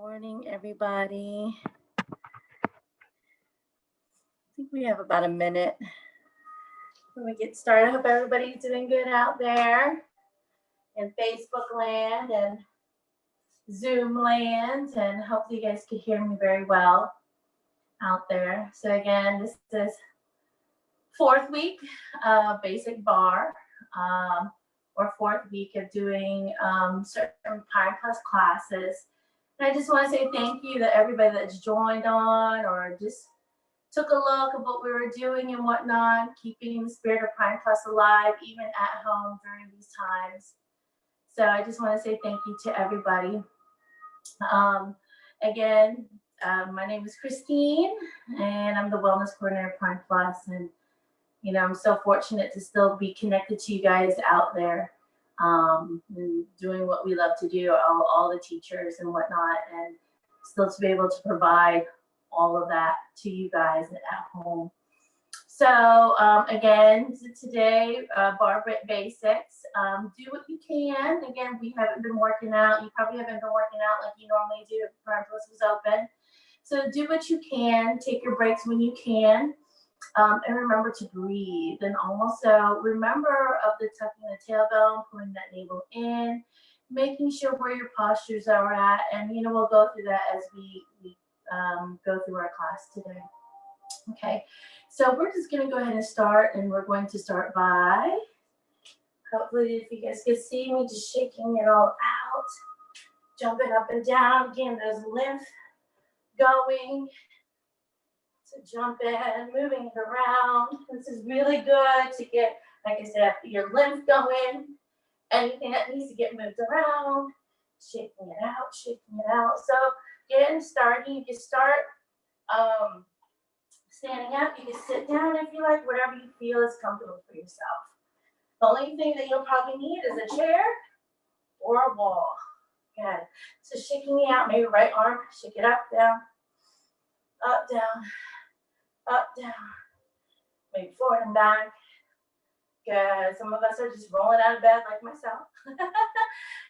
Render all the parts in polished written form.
Morning, everybody. I think we have about a minute when we get started. I hope everybody's doing good out there in Facebook land and Zoom land, and hopefully you guys can hear me very well out there. So again, this is fourth week of basic bar, or fourth week of doing certain Pine Plus classes. And I just want to say thank you to everybody that's joined on or just took a look at what we were doing and whatnot, keeping the spirit of Pine Plus alive, even at home during these times. So I just want to say thank you to everybody. Again, my name is Christine, and I'm the Wellness Coordinator of Pine Plus. And, you know, I'm so fortunate to still be connected to you guys out there, and doing what we love to do, all the teachers and whatnot, and still to be able to provide all of that to you guys at home. So again, today, Barre Basics, do what you can. Again, we haven't been working out. You probably haven't been working out like you normally do if Pine Plus was open. So do what you can. Take your breaks when you can. And remember to breathe. And also remember of the tucking the tailbone, pulling that navel in, making sure where your postures are at. And, you know, we'll go through that as we go through our class today. Okay, so we're just going to go ahead and start, and we're going to start by, hopefully if you guys can see me, just shaking it all out, jumping up and down, getting those lymph going. So jump in, moving it around. This is really good to get, like I said, your lymph going. Anything that needs to get moved around, shaking it out, shaking it out. So getting started, you can start standing up. You can sit down if you like, whatever you feel is comfortable for yourself. The only thing that you'll probably need is a chair or a wall. Good. So shaking it out, maybe right arm, shake it up, down, up, down, up, down, maybe forward and back. Good. Some of us are just rolling out of bed like myself.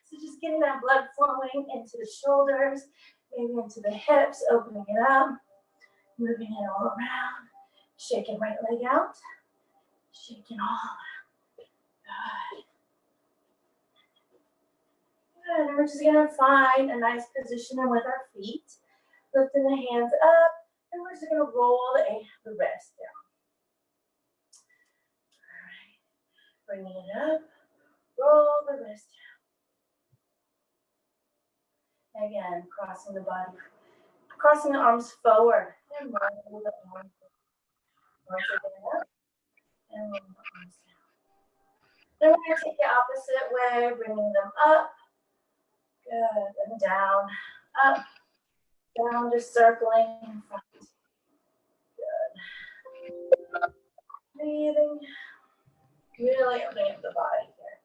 So just getting that blood flowing into the shoulders, maybe into the hips, opening it up, moving it all around, shaking right leg out, shaking all around. Good. Good. And we're just going to find a nice position with our feet, lifting the hands up, and we're just going to roll the wrist down. All right. Bringing it up, roll the wrist down. Again, crossing the body, crossing the arms forward, and roll the arms down. Once again up, and roll the arms down. Then we're going to take the opposite way, bringing them up, good, and down, up, down, just circling in front. Good. Breathing, really opening up the body here.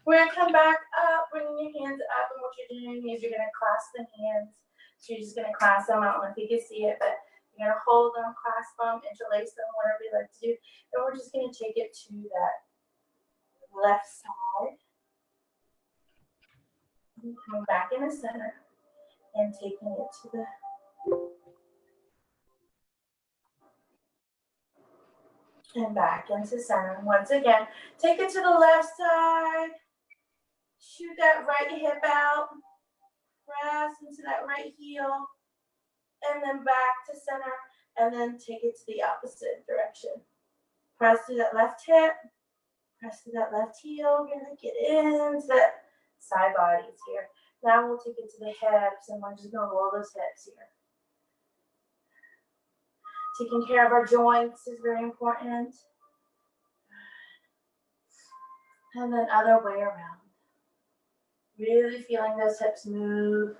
We're going to come back up, bringing your hands up, and what you're doing is you're going to clasp the hands. So you're just going to clasp them. I don't know if you can see it, but you're going to hold them, clasp them, interlace them, whatever you like to do. And we're just going to take it to that left side. And coming back in the center and taking it to the and back into center. Once again, take it to the left side. Shoot that right hip out. Press into that right heel. And then back to center. And then take it to the opposite direction. Press through that left hip. Press through that left heel. We're going to get into that side bodies here. Now we'll take it to the hips. And we're just going to roll those hips here. Taking care of our joints is very important. And then other way around. Really feeling those hips move,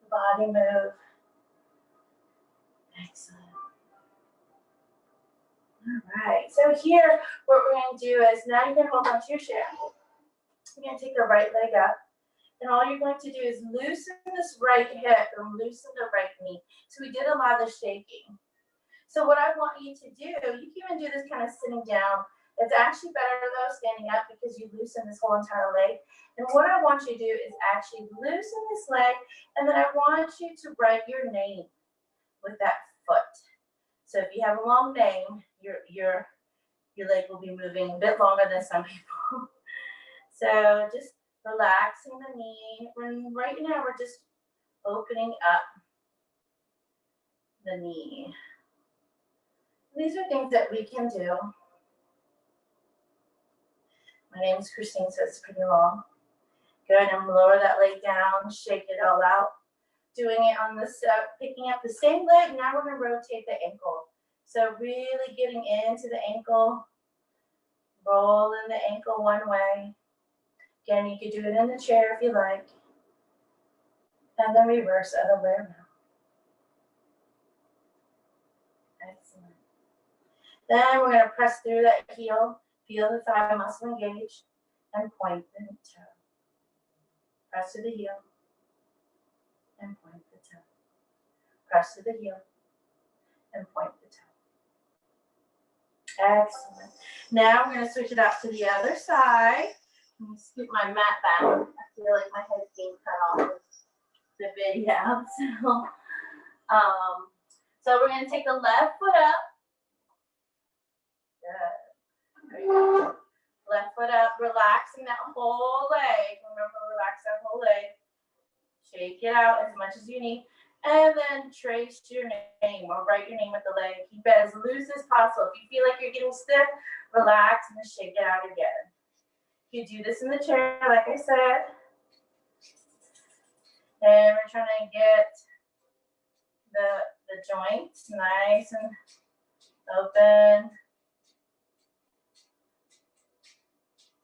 the body move. Excellent. All right, so here what we're going to do is now you're going to hold on to your chair. You're going to take the right leg up. And all you're going to do is loosen this right hip and loosen the right knee. So we did a lot of shaking. So what I want you to do, you can even do this kind of sitting down, It's actually better though standing up because you loosen this whole entire leg. And what I want you to do is actually loosen this leg, and then I want you to write your name with that foot. So if you have a long name, your leg will be moving a bit longer than some people. So just relaxing the knee. Right now we're just opening up the knee. These are things that we can do. My name is Christine, so it's pretty long. Good, and lower that leg down, shake it all out. Doing it on this, picking up the same leg, now we're gonna rotate the ankle. So really getting into the ankle, rolling the ankle one way. Again, you could do it in the chair if you like. And then reverse other way around. Excellent. Then we're gonna press through that heel, feel the thigh muscle engage, and point the toe. Press to the heel, and point the toe. Press to the heel, and point the toe. Excellent. Now we're going to switch it out to the other side. Let me scoot my mat back. I feel like my head's being cut off with the video. So we're going to take the left foot up. Good. There you go. Left foot up, relaxing that whole leg. Remember, relax that whole leg. Shake it out as much as you need. And then trace your name or write your name with the leg. Keep it as loose as possible. If you feel like you're getting stiff, relax and then shake it out again. You do this in the chair, like I said. And we're trying to get the joints nice and open.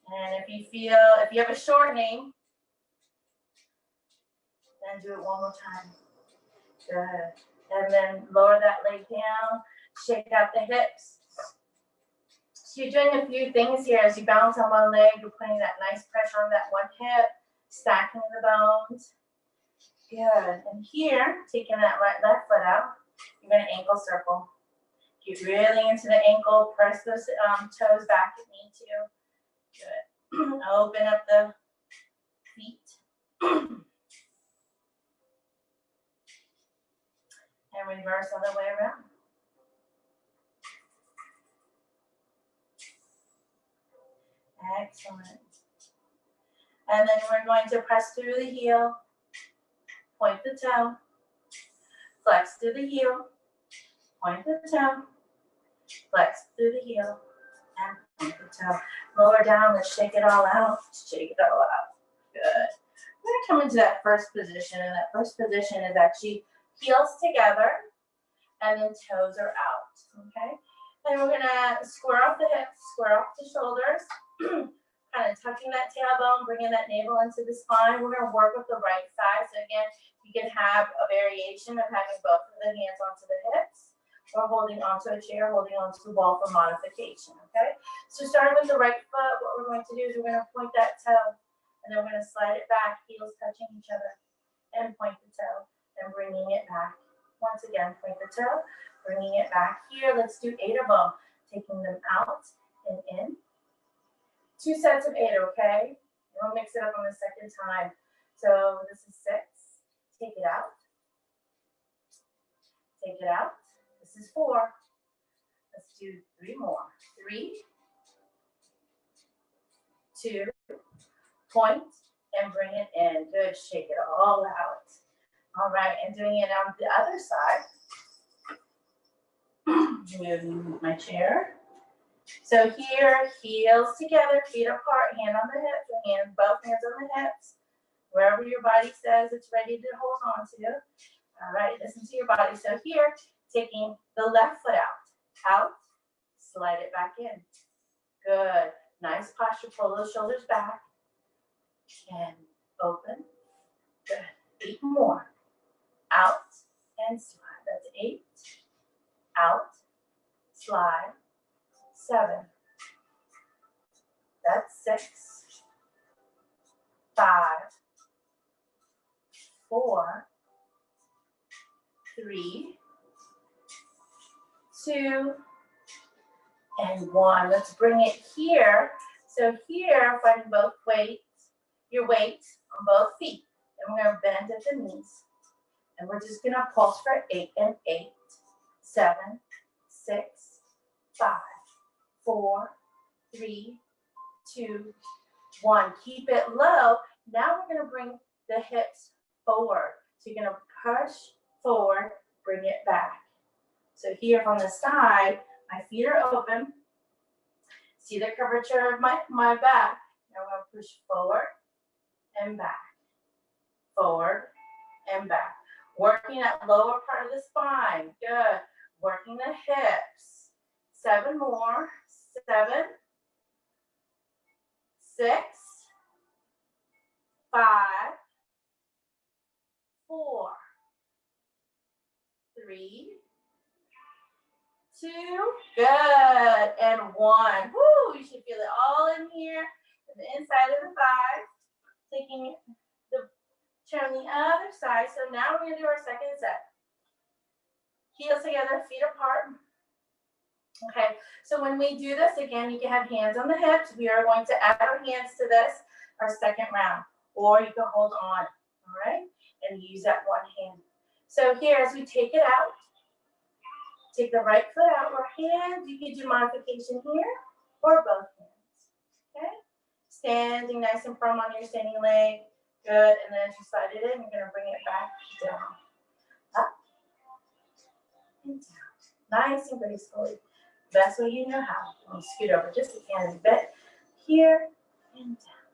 And if you have a short name, then do it one more time. Good. And then lower that leg down, shake out the hips. So you're doing a few things here. As you balance on one leg, you're putting that nice pressure on that one hip, stacking the bones. Good. And here, taking that left foot out, you're going to ankle circle. Get really into the ankle, press those toes back if you need to. Good. Open up the feet. And reverse other way around. Excellent. And then we're going to press through the heel, point the toe, flex through the heel, point the toe, flex through the heel, and point the toe. Lower down, let's shake it all out, shake it all out. Good. We're going to come into that first position, and that first position is actually heels together, and then toes are out, okay? And we're gonna square off the hips, square off the shoulders, kind of tucking that tailbone, bringing that navel into the spine. We're gonna work with the right side. So again, you can have a variation of having both of the hands onto the hips, or holding onto a chair, holding onto the wall for modification, okay? So starting with the right foot, what we're going to do is we're gonna point that toe, and then we're gonna slide it back, heels touching each other, and point the toe. And bringing it back. Once again, point the toe, bringing it back here. Let's do 8 of them. Taking them out and in. 2 sets of 8, okay? And we'll mix it up on the second time. So this is 6. Take it out. Take it out. This is 4. Let's do 3 more. 3, 2, point, and bring it in. Good. Shake it all out. All right, and doing it on the other side. Moving my chair. So here, heels together, feet apart, hand on the hips, both hands on the hips. Wherever your body says it's ready to hold on to. All right, listen to your body. So here, taking the left foot out, slide it back in. Good, nice posture, pull those shoulders back, and open. Good, 8 more. Out and slide. That's 8. Out, slide. 7. That's 6. 5. 4. 3. 2. and one. Let's bring it here. So here, finding both weights, your weight on both feet. And we're gonna bend at the knees. And we're just gonna pulse for 8 and 8, 7, 6, 5, 4, 3, 2, 1. Keep it low. Now we're gonna bring the hips forward. So you're gonna push forward, bring it back. So here from the side, my feet are open. See the curvature of my back. Now I'm gonna push forward and back, forward and back. Working that lower part of the spine. Good. Working the hips. 7 more. 7, 6, 5, 4, 3, 2, good, and 1. Woo, you should feel it all in here, and the inside of the thighs. Taking the chair on the other side. So now we're gonna do our second set. Heels together, feet apart. Okay, so when we do this, again, you can have hands on the hips. We are going to add our hands to this, our second round, or you can hold on, all right, and use that one hand. So here, as we take it out, take the right foot out, or hands, you can do modification here, or both hands, okay? Standing nice and firm on your standing leg, good, and then as you slide it in, you're gonna bring it back down, up, and down, nice and gracefully. Best way you know how. And scoot over just a tiny bit. Here and down.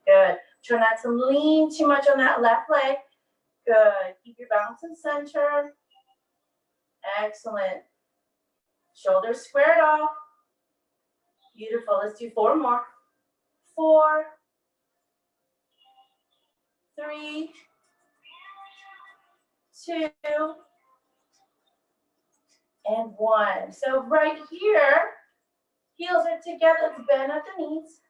Good. Try not to lean too much on that left leg. Good. Keep your balance in center. Excellent. Shoulders squared off. Beautiful. Let's do 4 more. 4, 3, 2, and 1. So right here, heels are together. Let's bend at the knees.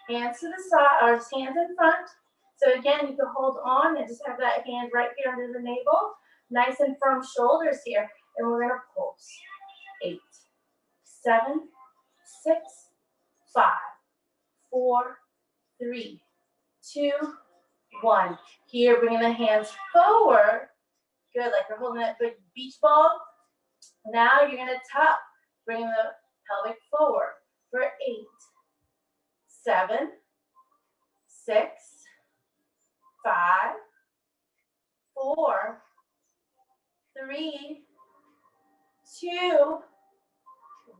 Hands to the side, or hands in front. So again, you can hold on and just have that hand right here under the navel. Nice and firm shoulders here. And we're gonna pulse. 8, 7, 6, 5, 4, 3, 2, 1. Here, bringing the hands forward. Good, like you're holding that big beach ball. Now you're gonna tuck, bring the pelvic forward for 8, 7, 6, 5, 4, 3, 2,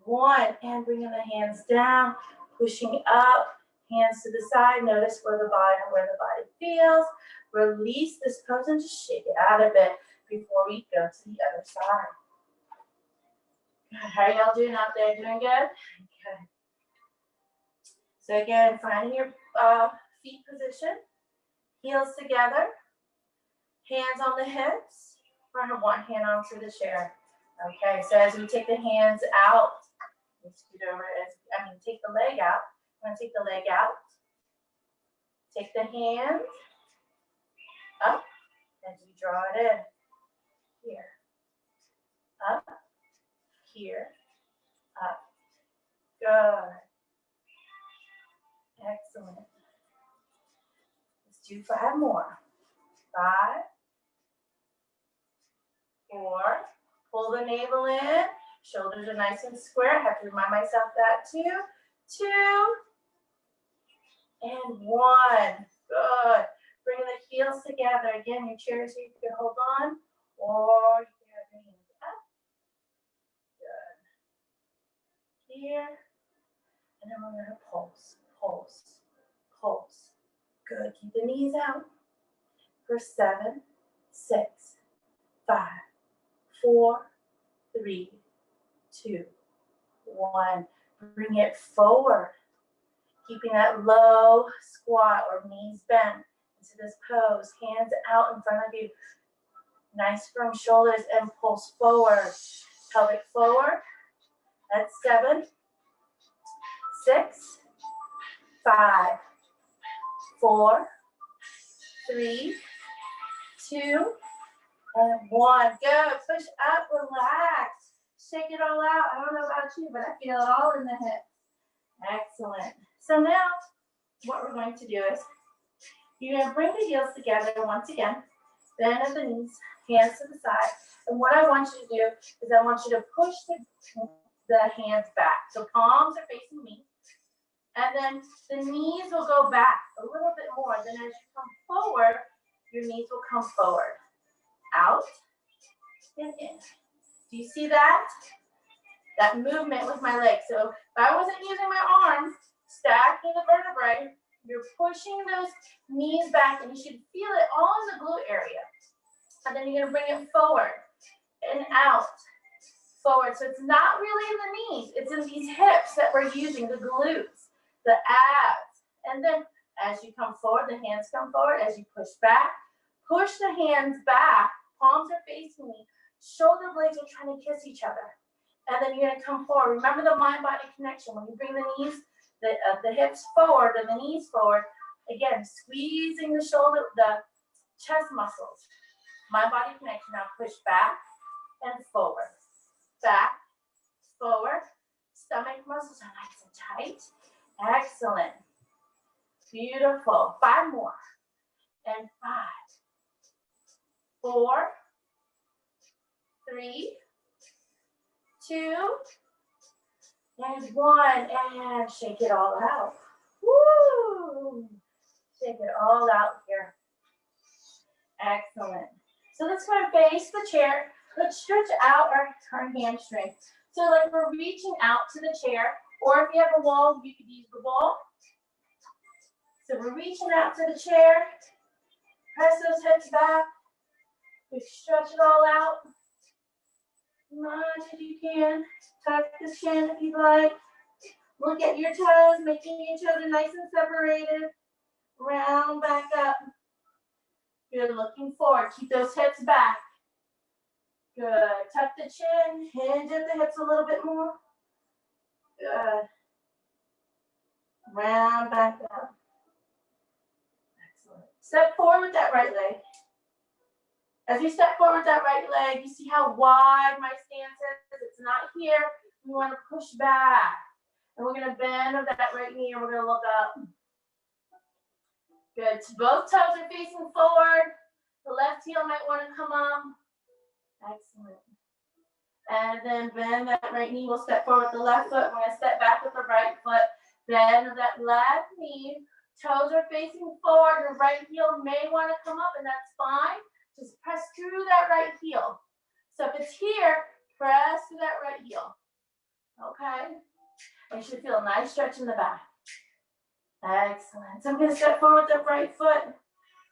1. And bringing the hands down, pushing up, hands to the side. Notice where the body feels. Release this pose and just shake it out a bit before we go to the other side. How are y'all doing out there? Doing good? Okay. So again, finding your feet position, heels together, hands on the hips, or one hand onto the chair. Okay, so as we take the hands out, let's scoot over, take the leg out. I'm gonna take the leg out, take the hand up, as we draw it in, here, up, here, up, good, excellent. Let's do 5 more, 5, 4, pull the navel in, shoulders are nice and square, I have to remind myself that too, 2, and 1, good. Bring the heels together, again, your chairs here, you can hold on, or you can have your hands up, good, here, and then we're going to pulse, pulse, pulse, good, keep the knees out, for 7, 6, 5, 4, 3, 2, 1, bring it forward, keeping that low squat or knees bent into this pose, hands out in front of you, nice firm shoulders, and pulse forward, pelvic forward, that's 7, 6, 5, 4, 3, 2, and 1. Go, push up, relax. Shake it all out. I don't know about you, but I feel it all in the hips. Excellent. So now what we're going to do is you're going to bring the heels together once again. Bend at the knees, hands to the side. And what I want you to do is I want you to push the hands back. So palms are facing me. And then the knees will go back a little bit more. Then as you come forward, your knees will come forward. Out and in. Do you see that? That movement with my legs. So if I wasn't using my arms, stacking the vertebrae, you're pushing those knees back and you should feel it all in the glute area. And then you're gonna bring it forward and out, forward. So it's not really in the knees, it's in these hips that we're using, the glutes, the abs. And then as you come forward, the hands come forward. As you push back, push the hands back, palms are facing me, shoulder blades are trying to kiss each other. And then you're gonna come forward. Remember the mind-body connection. When you bring the knees, the hips forward and the knees forward, again, squeezing the shoulder, the chest muscles. Mind-body connection. Now push back and forward. Back, forward. Stomach muscles are nice and tight. Excellent. Beautiful. 5 more. And 5, 4, 3, 2, and 1. And shake it all out. Woo! Shake it all out here. Excellent. So let's go and face the chair. Let's stretch out our hamstring. So like we're reaching out to the chair, or if you have a wall, you could use the wall. So we're reaching out to the chair. Press those hips back. We stretch it all out. As much as you can. Tuck the chin if you'd like. Look at your toes, making your toes nice and separated. Round back up. Good, looking forward. Keep those hips back. Good. Tuck the chin, hinge at the hips a little bit more. Good. Round back up. Excellent. Step forward with that right leg. As you step forward with that right leg, you see how wide my stance is. It's not here. We want to push back. And we're going to bend of that right knee and we're going to look up. Good. Both toes are facing forward. The left heel might want to come up. Excellent. And then bend that right knee. We'll step forward with the left foot. We're going to step back with the right foot. Bend of that left knee. Toes are facing forward. Your right heel may want to come up, and that's fine. Just press through that right heel. So if it's here, press through that right heel. Okay? And you should feel a nice stretch in the back. Excellent. So I'm going to step forward with the right foot.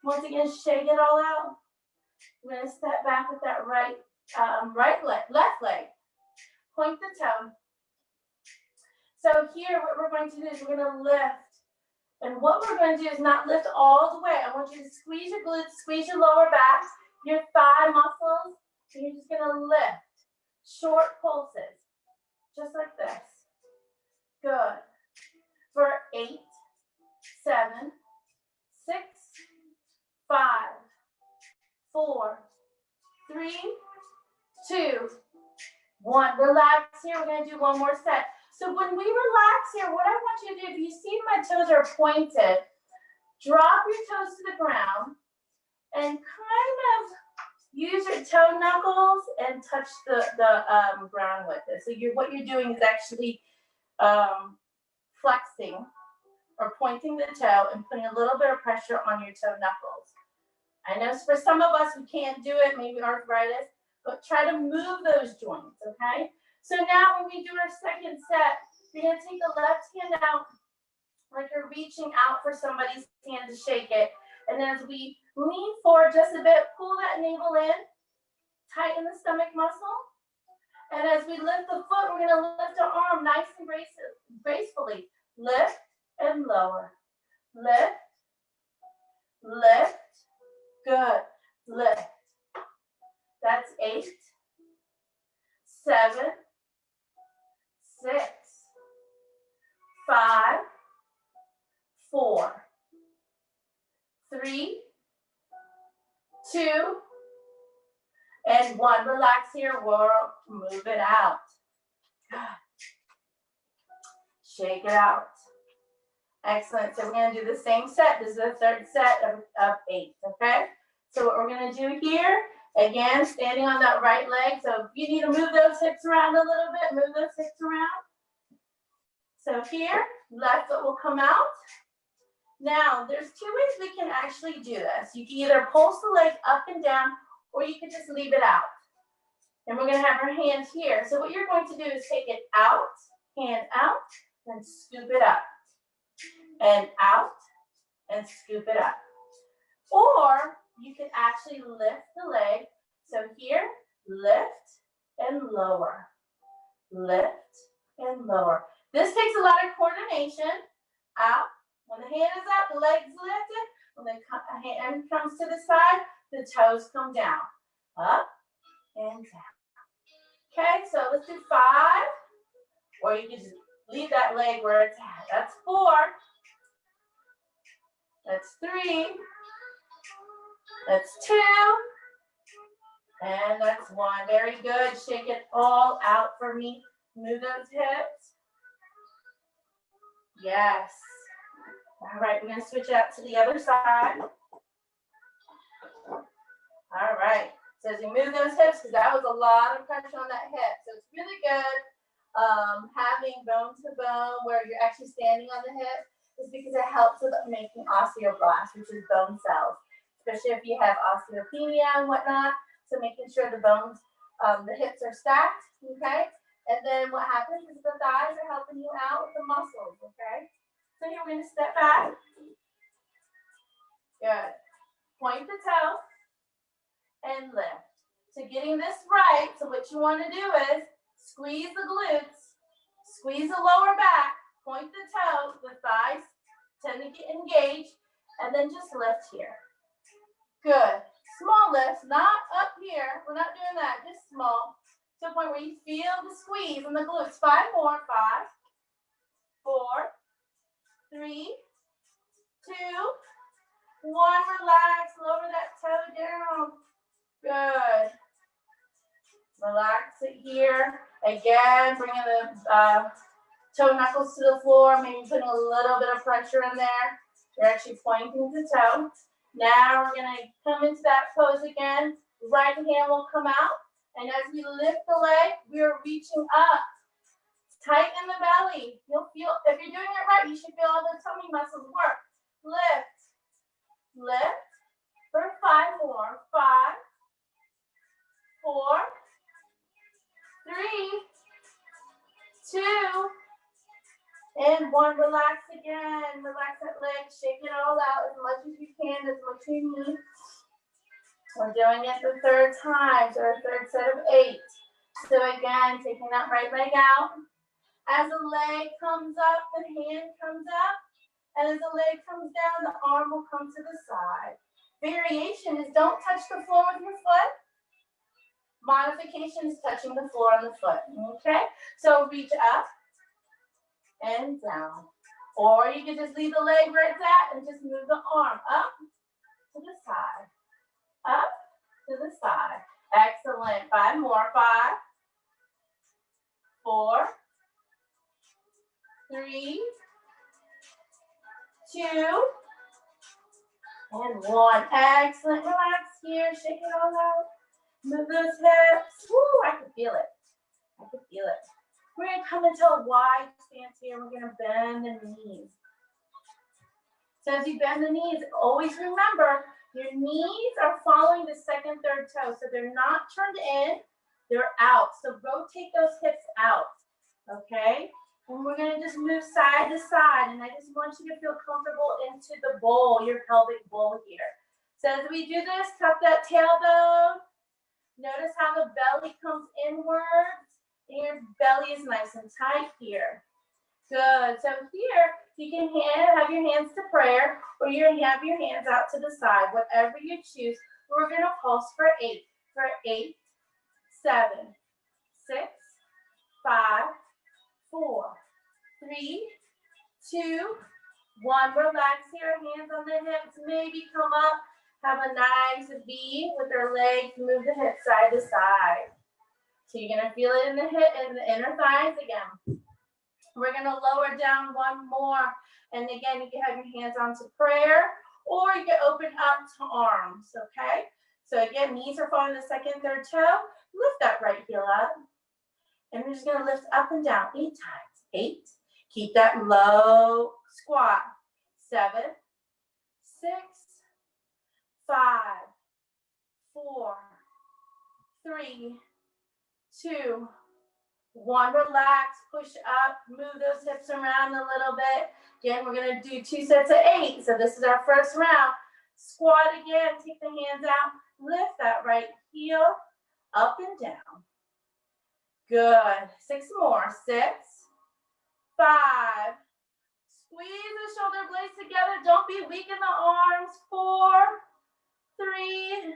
Once again, shake it all out. I'm going to step back with that left leg. Point the toe. So here, what we're going to do is we're going to lift. And what we're going to do is not lift all the way. I want you to squeeze your glutes, squeeze your lower back, your thigh muscles, and you're just going to lift. Short pulses, just like this. Good. For 8, 7, 6, 5, 4, 3, 2, 1. Relax here. We're going to do one more set. So when we relax here, what I want you to do, if you see my toes are pointed, drop your toes to the ground and kind of use your toe knuckles and touch the ground with it. So what you're doing is actually flexing or pointing the toe and putting a little bit of pressure on your toe knuckles. I know for some of us who can't do it, maybe arthritis, but try to move those joints, okay? So now when we do our second set, you're going to take the left hand out like you're reaching out for somebody's hand to shake it. And as we lean forward just a bit, pull that navel in, tighten the stomach muscle. And as we lift the foot, we're going to lift our arm nice and gracefully. Lift and lower. Lift, lift. Good. Lift. That's 8, 7, 6, 5, 4, 3, 2, and 1. Relax here, we'll move it out. Shake it out. Excellent. So we're going to do the same set. This is the third set of 8, okay? So what we're going to do here, again, standing on that right leg. So if you need to move those hips around a little bit, move those hips around. So here, left foot will come out. Now, there's 2 ways we can actually do this. You can either pulse the leg up and down, or you can just leave it out. And we're going to have our hands here. So what you're going to do is take it out, hand out, and scoop it up. And out, and scoop it up. Or you can actually lift the leg. So here, lift and lower. Lift and lower. This takes a lot of coordination. Out. When the hand is up, the leg's lifted. When the hand comes to the side, the toes come down. Up and down. Okay, so let's do 5. Or you can just leave that leg where it's at. That's 4. That's 3. That's 2. And that's 1. Very good. Shake it all out for me. Move those hips. Yes. All right, we're going to switch out to the other side. All right. So as you move those hips, because that was a lot of pressure on that hip. So it's really good having bone to bone where you're actually standing on the hip is because it helps with making osteoblasts, which is bone cells, especially if you have osteopenia and whatnot. So making sure the bones, the hips are stacked, okay? And then what happens is the thighs are helping you out with the muscles, okay? So here we're going to step back. Good. Point the toe and lift. So getting this right, so what you want to do is squeeze the glutes, squeeze the lower back, point the toe, the thighs tend to get engaged, and then just lift here. Good. Small lifts, not up here. We're not doing that, just small. To a point where you feel the squeeze in the glutes. 5 more. 5, 4, 3, 2, 1. Relax. Lower that toe down. Good. Relax it here. Again, bringing the toe knuckles to the floor. Maybe putting a little bit of pressure in there. You're actually pointing the toe. Now we're going to come into that pose again. Right hand will come out. And as we lift the leg, we are reaching up. Tighten the belly. You'll feel, if you're doing it right, you should feel all the tummy muscles work. Lift. Lift. For 5 more. 5, 4, 3, 2, and 1. Relax again. Relax that leg. Shake it all out as much as you can, as much as you need. We're doing it the 3rd time, so our 3rd set of 8. So again, taking that right leg out. As the leg comes up, the hand comes up. And as the leg comes down, the arm will come to the side. Variation is don't touch the floor with your foot. Modification is touching the floor on the foot. Okay? So reach up and down. Or you can just leave the leg where it's at and just move the arm up to the side. Up to the side. Excellent. 5 more. 5, 4, 3, 2, and 1. Excellent. Relax here. Shake it all out. Move those hips. Woo, I can feel it. I can feel it. We're going to come into a wide stance here. We're going to bend the knees. So as you bend the knees, always remember your knees are following the 2nd, 3rd toe. So they're not turned in, they're out. So rotate those hips out, okay? And we're gonna just move side to side. And I just want you to feel comfortable into the bowl, your pelvic bowl here. So as we do this, tuck that tailbone. Notice how the belly comes inwards. And your belly is nice and tight here. Good. So here, you can have your hands to prayer, or you can have your hands out to the side, whatever you choose. We're going to pulse for 8. For 8, 7, 6, 5, 4, 3, 2, 1. Relax your hands on the hips. Maybe come up. Have a nice V with our legs. Move the hips side to side. So you're gonna feel it in the hip and the inner thighs again. We're gonna lower down one more. And again, you can have your hands onto prayer or you can open up to arms, okay? So again, knees are following the second, third toe. Lift that right heel up. And we're just gonna lift up and down 8 times. 8. Keep that low squat. 7, 6, 5, 4, 3, 2, 1. Relax, push up, move those hips around a little bit. Again, we're gonna do 2 sets of 8. So this is our first round. Squat again, take the hands out, lift that right heel up and down. Good. 6 more. 6, 5. Squeeze the shoulder blades together. Don't be weak in the arms. 4, 3,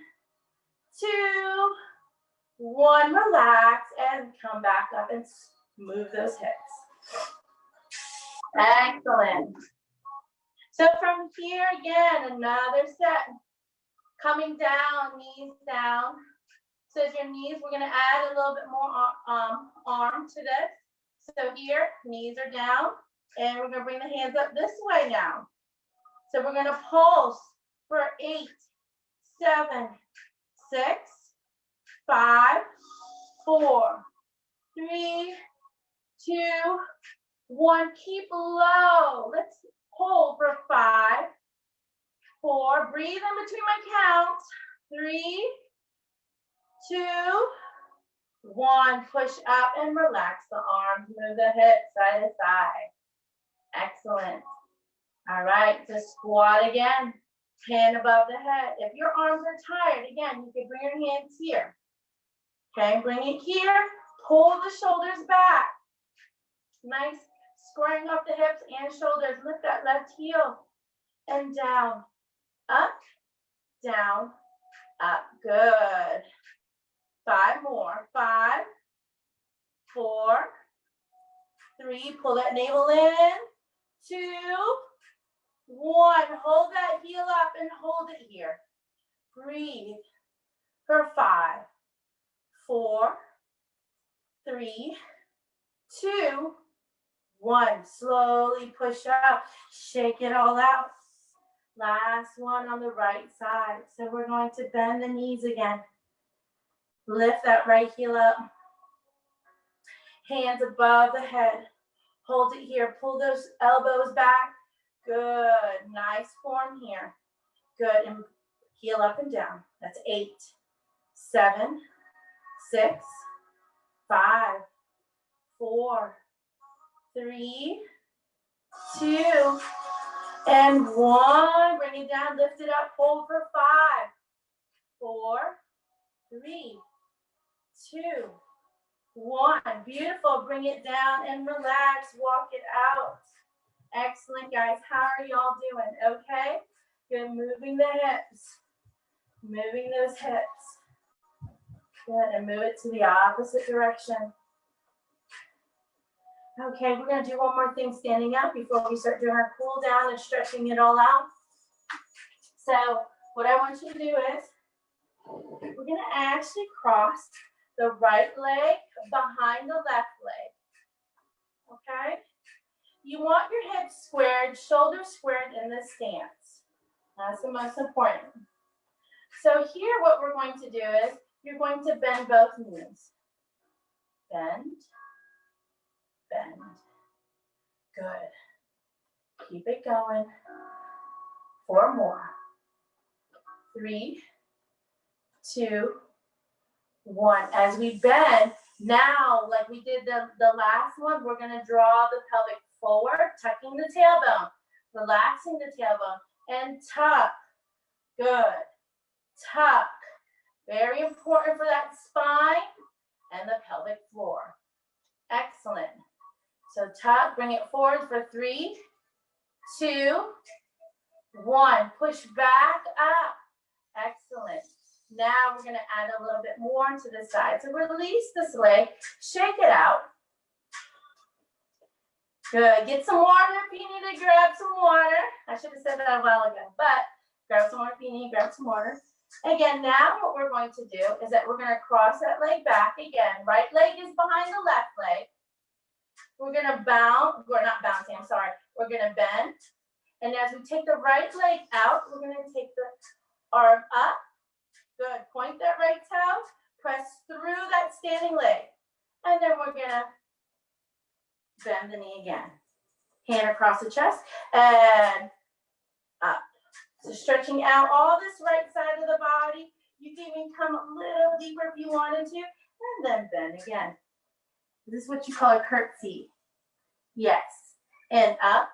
2, 1. Relax and come back up and move those hips. Excellent. So from here again, another set. Coming down, knees down. So as your knees, we're going to add a little bit more arm to this. So here, knees are down, and we're going to bring the hands up this way now. So we're going to pulse for 8, 7, 6, 5, 4, 3, 2, 1. Keep low. Let's hold for 5, 4. Breathe in between my counts. 3, 2, 1. Push up and relax the arms. Move the hips side to side. Excellent. All right, so squat again. Hand above the head. If your arms are tired, again, you can bring your hands here. Okay, bring it here. Pull the shoulders back. Nice. Squaring up the hips and shoulders. Lift that left heel. And down. Up. Down. Up. Good. 5 more. 5, 4, 3. Pull that navel in. 2, 1. Hold that heel up and hold it here. Breathe for 5, 4, 3, 2, 1. Slowly push up. Shake it all out. Last one on the right side. So we're going to bend the knees again. Lift that right heel up. Hands above the head. Hold it here. Pull those elbows back. Good. Nice form here. Good. And heel up and down. That's 8, 7, 6, 5, 4, 3, 2, and 1. Bring it down. Lift it up. Hold for 5, 4, 3, 2, 1. Beautiful. Bring it down and relax. Walk it out. Excellent, guys. How are y'all doing? Okay? Good. Moving the hips. Moving those hips. Good. And move it to the opposite direction. Okay, we're going to do one more thing standing up before we start doing our cool down and stretching it all out. So what I want you to do is we're going to actually cross the right leg behind the left leg. Okay? You want your hips squared, shoulders squared in this stance. That's the most important. So here what we're going to do is you're going to bend both knees. Bend. Bend. Good. Keep it going. 4 more. 3, 2, 1. As we bend, now, like we did the last one, we're going to draw the pelvic forward, tucking the tailbone, relaxing the tailbone, and tuck. Good. Tuck. Very important for that spine and the pelvic floor. Excellent. So tuck, bring it forward for 3, 2, 1. Push back up. Excellent. Now we're going to add a little bit more to the side. So release this leg, shake it out. Good. Get some water if you need to grab some water. I should have said that a while ago, but grab some water if you need to grab some water. Again, now what we're going to do is that we're going to cross that leg back again. Right leg is behind the left leg. We're going to bounce, we're not bouncing, I'm sorry. We're going to bend. And as we take the right leg out, we're going to take the arm up. Good. Point that right toe. Press through that standing leg. And then we're going to bend the knee again. Hand across the chest and up. So stretching out all this right side of the body. You can even come a little deeper if you wanted to. And then bend again. This is what you call a curtsy. Yes. And up.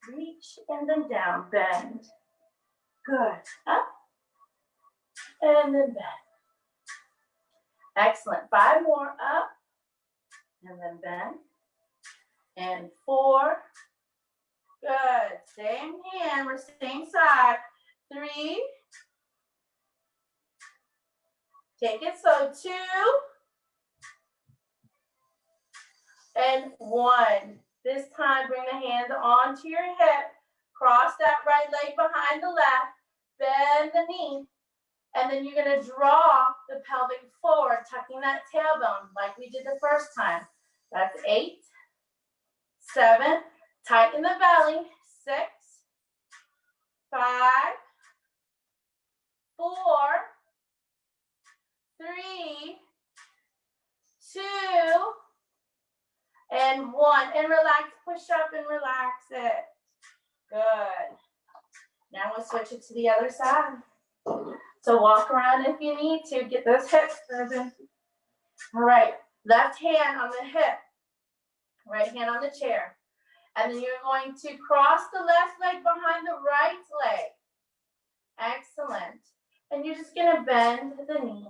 Reach and then down. Bend. Good. Up. And then bend. Excellent. 5 more. Up. And then bend. And 4. Good. Same hand. We're same side. 3. Take it slow. 2. And 1. This time, bring the hands onto your hip. Cross that right leg behind the left. Bend the knee. And then you're going to draw the pelvic forward, tucking that tailbone like we did the first time. That's 8, 7. Tighten the belly. 6, 5, 4, 3, 2, and 1. And relax, push up and relax it. Good. Now we'll switch it to the other side. So walk around if you need to. Get those hips moving. All right. Left hand on the hip. Right hand on the chair. And then you're going to cross the left leg behind the right leg. Excellent. And you're just going to bend the knee.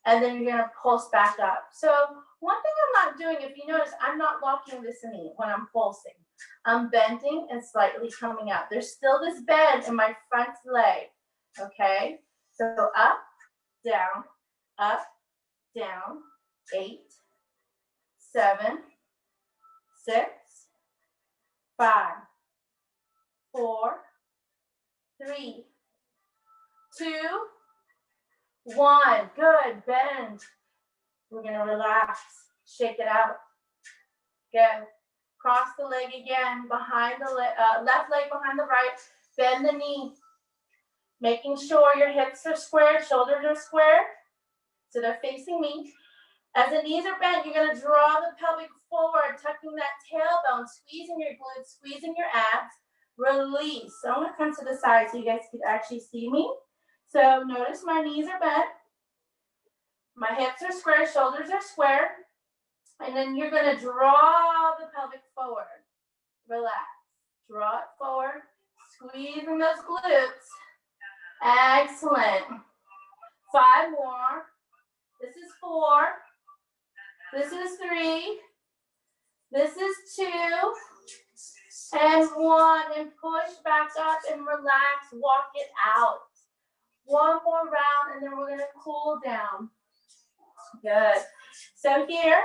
And then you're going to pulse back up. So one thing I'm not doing, if you notice, I'm not locking this knee when I'm pulsing. I'm bending and slightly coming out. There's still this bend in my front leg. Okay? So up, down, 8, 7, 6, 5, 4, 3, 2, 1. Good. Bend. We're going to relax. Shake it out. Good. Cross the leg again behind the left leg behind the right. Bend the knee. Making sure your hips are square, shoulders are square, so they're facing me. As the knees are bent, you're going to draw the pelvic forward, tucking that tailbone, squeezing your glutes, squeezing your abs. Release. So I'm going to come to the side so you guys can actually see me. So notice my knees are bent. My hips are square, shoulders are square. And then you're going to draw the pelvic forward. Relax. Draw it forward. Squeezing those glutes. Excellent. 5 more. This is 4. This is 3. This is 2. And 1. And push back up and relax. Walk it out. 1 more round and then we're going to cool down. Good. So here,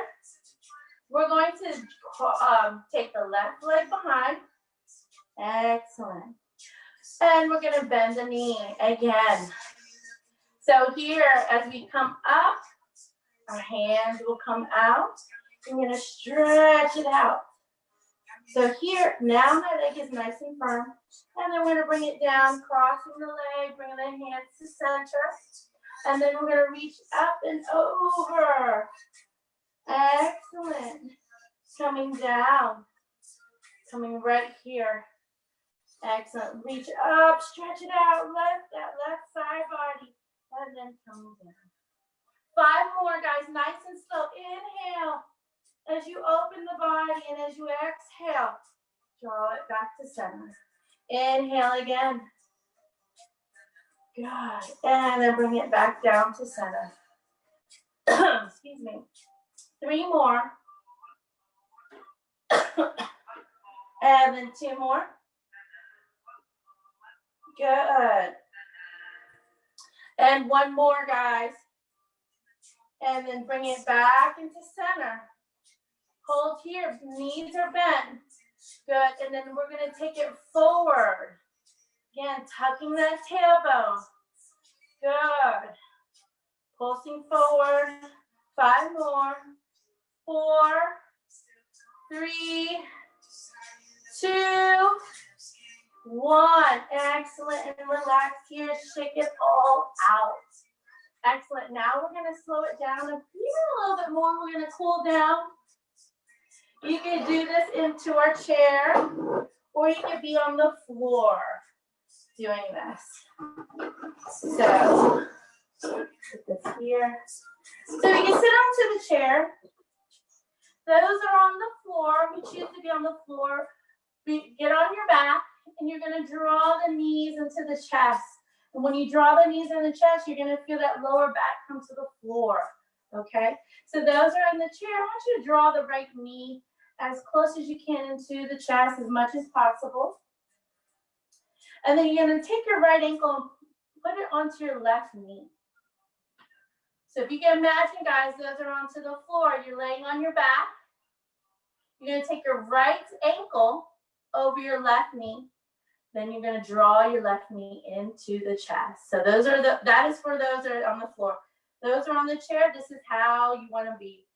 we're going to take the left leg behind. Excellent. And we're going to bend the knee again. So here, as we come up, our hands will come out. We're going to stretch it out. So here, now my leg is nice and firm. And then we're going to bring it down, crossing the leg, bringing the hands to center. And then we're going to reach up and over. Excellent. Coming down. Coming right here. Excellent. Reach up, stretch it out, lift that left side body, and then come down. 5 more, guys, nice and slow. Inhale as you open the body, and as you exhale, draw it back to center. Inhale again. Good. And then bring it back down to center. Excuse me. 3 more. And then 2 more. Good. And 1 more, guys. And then bring it back into center. Hold here. Knees are bent. Good. And then we're going to take it forward. Again, tucking that tailbone. Good. Pulsing forward. 5 more. 4, 3, 2, 1. Excellent. And relax here. Shake it all out. Excellent. Now we're going to slow it down even a little bit more. We're going to cool down. You can do this into our chair, or you can be on the floor doing this. So, put this here. So you can sit onto the chair. Those are on the floor. We choose to be on the floor. Get on your back, and you're going to draw the knees into the chest. And when you draw the knees in the chest, you're going to feel that lower back come to the floor. Okay? So those are in the chair. I want you to draw the right knee as close as you can into the chest as much as possible. And then you're going to take your right ankle and put it onto your left knee. So if you can imagine, guys, those are onto the floor. You're laying on your back. You're going to take your right ankle over your left knee. Then you're going to draw your left knee into the chest. So that is for those that are on the floor. Those are on the chair. This is how you want to be.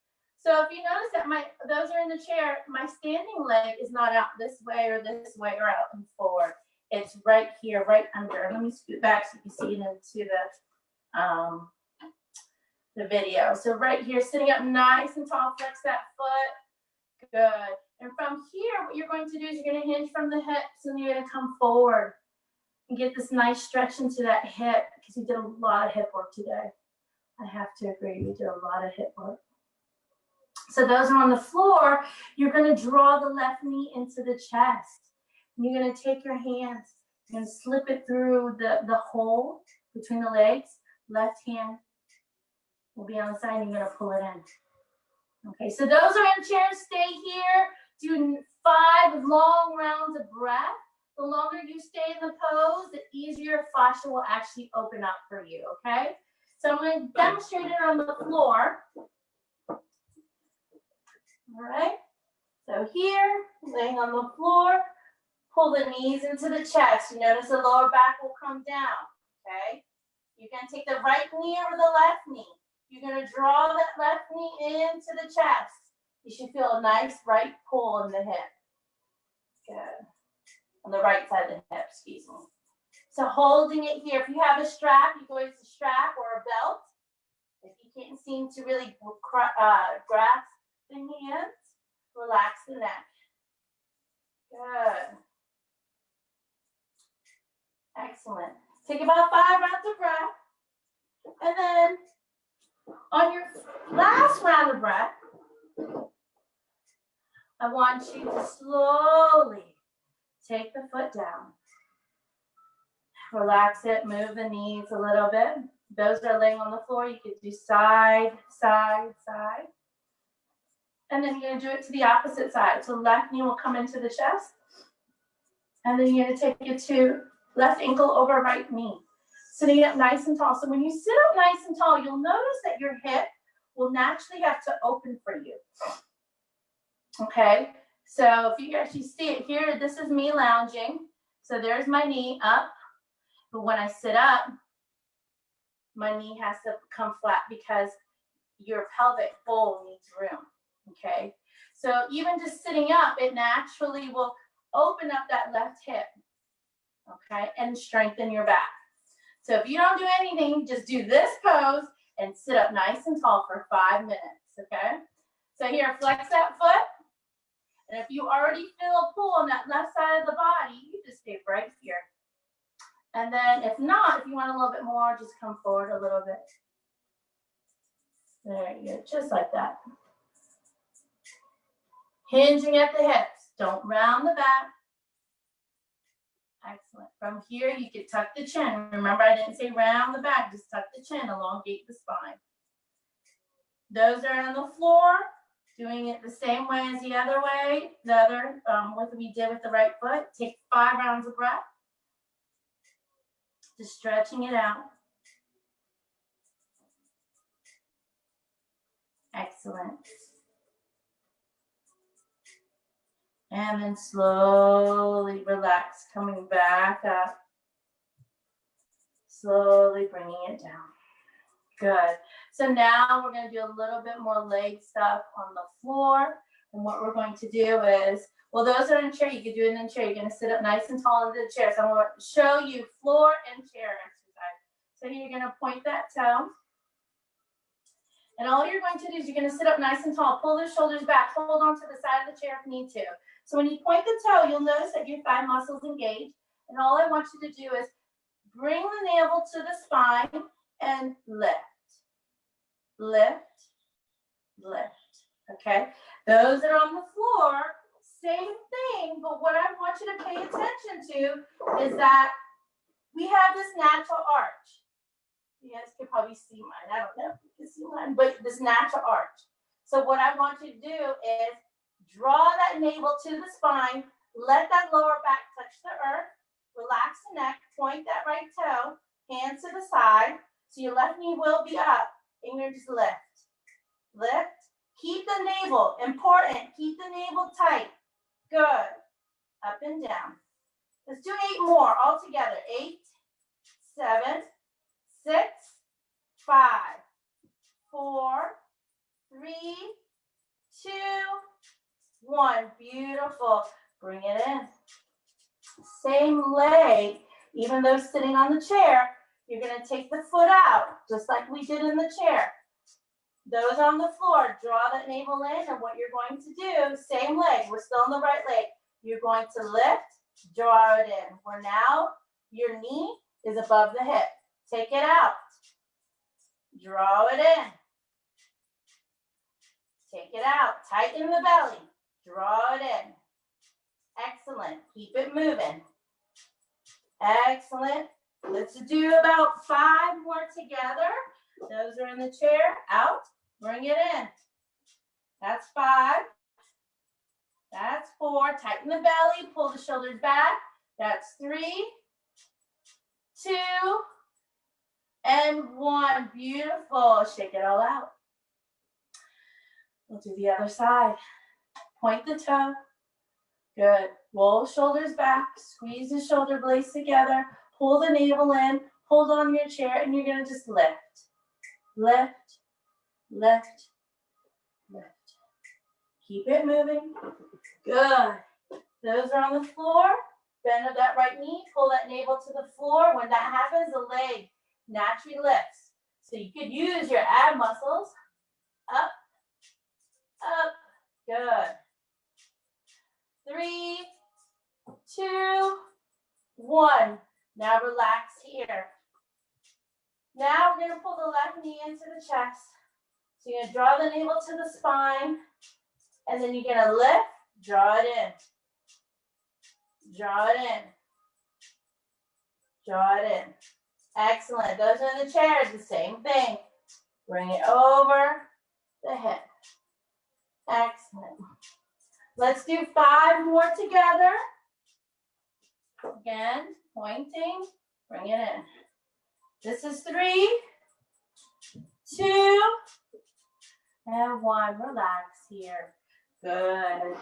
So if you notice that those are in the chair, my standing leg is not out this way or out and forward. It's right here, right under. Let me scoot back so you can see it into the video. So right here, sitting up nice and tall, flex that foot. Good. And from here, what you're going to do is you're going to hinge from the hips and you're going to come forward and get this nice stretch into that hip because you did a lot of hip work today. I have to agree, you did a lot of hip work. So those are on the floor. You're going to draw the left knee into the chest. You're going to take your hands and slip it through the hole between the legs. Left hand will be on the side and you're going to pull it in. Okay, so those are in chairs. Stay here. Do 5 long rounds of breath. The longer you stay in the pose, the easier fascia will actually open up for you, okay? So I'm going to demonstrate it on the floor. All right, so here, laying on the floor, pull the knees into the chest. You notice the lower back will come down, okay? You're going to take the right knee over the left knee. You're going to draw that left knee into the chest. You should feel a nice right pull in the hip. Good. On the right side of the hip, excuse me. So holding it here. If you have a strap, you can use a strap or a belt. If you can't seem to really grasp the hands, relax the neck. Good. Excellent. Take about 5 rounds of breath. And then on your last round of breath, I want you to slowly take the foot down. Relax it, move the knees a little bit. Those that are laying on the floor, you could do side, side, side. And then you're going to do it to the opposite side. So left knee will come into the chest. And then you're going to take it to left ankle over right knee. Sitting up nice and tall. So when you sit up nice and tall, you'll notice that your hip will naturally have to open for you. Okay, so if you actually see it here, this is me lounging. So there's my knee up. But when I sit up, my knee has to come flat because your pelvic bowl needs room. Okay, so even just sitting up, it naturally will open up that left hip. Okay, and strengthen your back. So if you don't do anything, just do this pose and sit up nice and tall for 5 minutes. Okay, so here, flex that foot. And if you already feel a pull on that left side of the body, you just stay right here. And then if not, if you want a little bit more, just come forward a little bit. There you go, just like that. Hinging at the hips. Don't round the back. Excellent. From here, you can tuck the chin. Remember, I didn't say round the back. Just tuck the chin, elongate the spine. Those are on the floor. Doing it the same way as the other way, what we did with the right foot. Take 5 rounds of breath. Just stretching it out. Excellent. And then slowly relax, coming back up. slowly bringing it down. Good. So now we're going to do a little bit more leg stuff on the floor. And what we're going to do is, well, those are in chair. You can do it in chair. You're going to sit up nice and tall into the chair. So I'm going to show you floor and chair exercise. So you're going to point that toe. And all you're going to do is you're going to sit up nice and tall. Pull the shoulders back. Hold on to the side of the chair if you need to. So when you point the toe, you'll notice that your thigh muscles engage. And all I want you to do is bring the navel to the spine and lift. Lift, lift, okay? Those that are on the floor, same thing, but what I want you to pay attention to is that we have this natural arch. You guys can probably see mine. I don't know if you can see mine, but this natural arch. So what I want you to do is draw that navel to the spine, let that lower back touch the earth, relax the neck, point that right toe, hands to the side, so your left knee will be up. And you're just lift, lift. Keep the navel, important. Keep the navel tight. Good. Up and down. Let's do 8 more all together. 8, 7, 6, 5, 4, 3, 2, 1. Beautiful. Bring it in. Same leg, even though sitting on the chair. You're going to take the foot out, just like we did in the chair. Those on the floor, draw that navel in, and what you're going to do, same leg, we're still on the right leg. You're going to lift, draw it in. Where now your knee is above the hip. Take it out. Draw it in. Take it out. Tighten the belly. Draw it in. Excellent. Keep it moving. Excellent. Let's do about 5 more together. Those are in the chair. Out. Bring it in. That's 5. That's 4. Tighten the belly. Pull the shoulders back. That's 3, 2, and 1. Beautiful. Shake it all out. We'll do the other side. Point the toe. Good. Roll shoulders back. Squeeze the shoulder blades together. Pull the navel in, hold on your chair, and you're going to just lift. Lift, lift, lift. Keep it moving. Good. Those are on the floor. Bend of that right knee, pull that navel to the floor. When that happens, the leg naturally lifts. So you could use your ab muscles. Up, up. Good. 3, 2, 1. Now relax here. Now we're going to pull the left knee into the chest. So you're going to draw the navel to the spine. And then you're going to lift, draw it in. Draw it in. Draw it in. Excellent. Those are in the chairs, the same thing. Bring it over the hip. Excellent. Let's do 5 more together. Again, pointing, bring it in. This is 3, 2, and 1. Relax here. Good.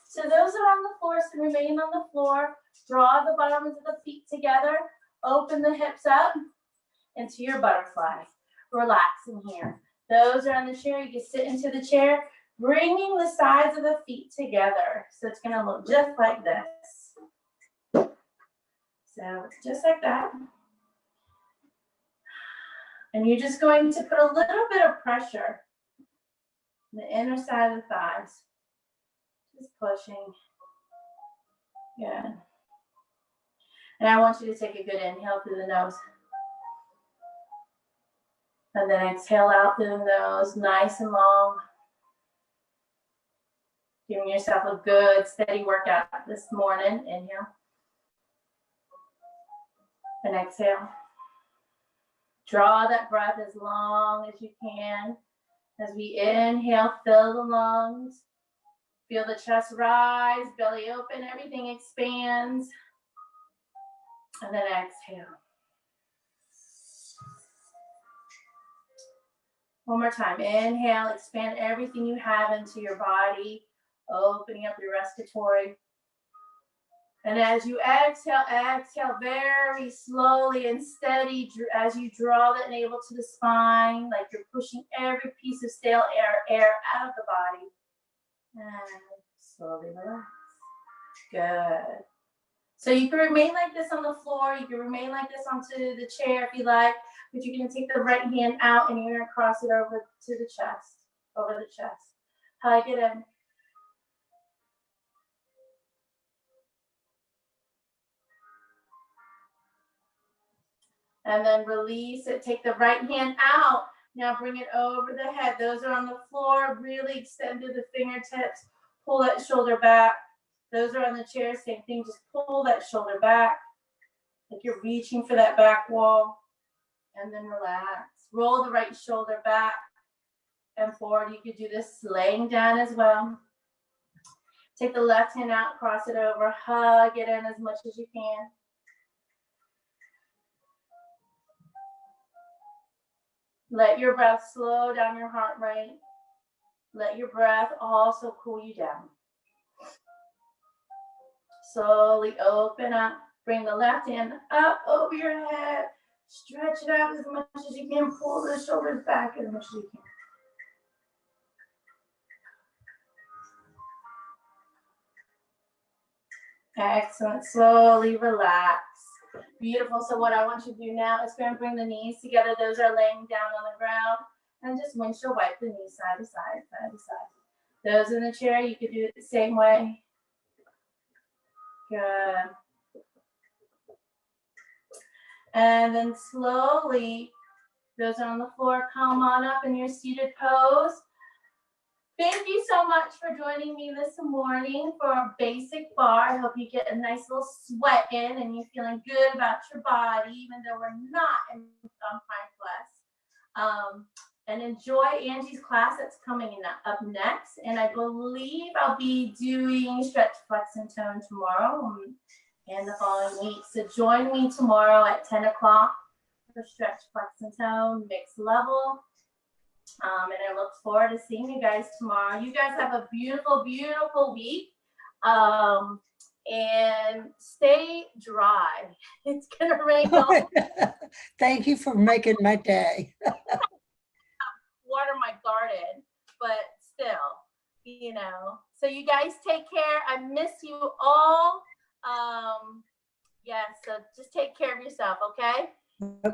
So those are on the floor, so remain on the floor. Draw the bottoms of the feet together. Open the hips up into your butterfly. Relaxing here. Those are on the chair. You can sit into the chair, bringing the sides of the feet together. So it's going to look just like this. So just like that. And you're just going to put a little bit of pressure on the inner side of the thighs. Just pushing. Good. And I want you to take a good inhale through the nose. And then exhale out through the nose, nice and long. Giving yourself a good, steady workout this morning. Inhale. And exhale. Draw that breath as long as you can. As we inhale, fill the lungs. Feel the chest rise, belly open, everything expands. And then exhale. One more time. Inhale, expand everything you have into your body, opening up your respiratory. And as you exhale, exhale very slowly and steady as you draw the navel to the spine, like you're pushing every piece of stale air out of the body. And slowly relax. Good. So you can remain like this on the floor. You can remain like this onto the chair if you like, but you're going to take the right hand out and you're going to cross it over to the chest, over the chest. Hug it in. And then release it. Take the right hand out. Now bring it over the head. Those are on the floor. Really extend to the fingertips. Pull that shoulder back. Those are on the chair. Same thing. Just pull that shoulder back. Like you're reaching for that back wall. And then relax. Roll the right shoulder back and forward. You could do this laying down as well. Take the left hand out. Cross it over. Hug it in as much as you can. Let your breath slow down your heart rate. Let your breath also cool you down. Slowly open up. Bring the left hand up over your head. Stretch it out as much as you can. Pull the shoulders back as much as you can. Excellent. Slowly relax. Beautiful. So what I want you to do now is go and bring the knees together. Those are laying down on the ground. And just windshield wipe the knees side to side, side to side. Those in the chair, you could do it the same way. Good. And then slowly, those on the floor, come on up in your seated pose. Thank you so much for joining me this morning for a basic bar. I hope you get a nice little sweat in and you're feeling good about your body, even though we're not in Prime Plus. And enjoy Angie's class that's coming up next. And I believe I'll be doing stretch, flex, and tone tomorrow and the following week. So join me tomorrow at 10 o'clock for stretch, flex, and tone, mixed level. And I look forward to seeing you guys tomorrow. You guys have a beautiful, beautiful week. And stay dry. It's going to rain all. Thank you for making my day. Water my garden, but still, you know. So you guys take care. I miss you all. Yeah, so just take care of yourself, okay? Okay.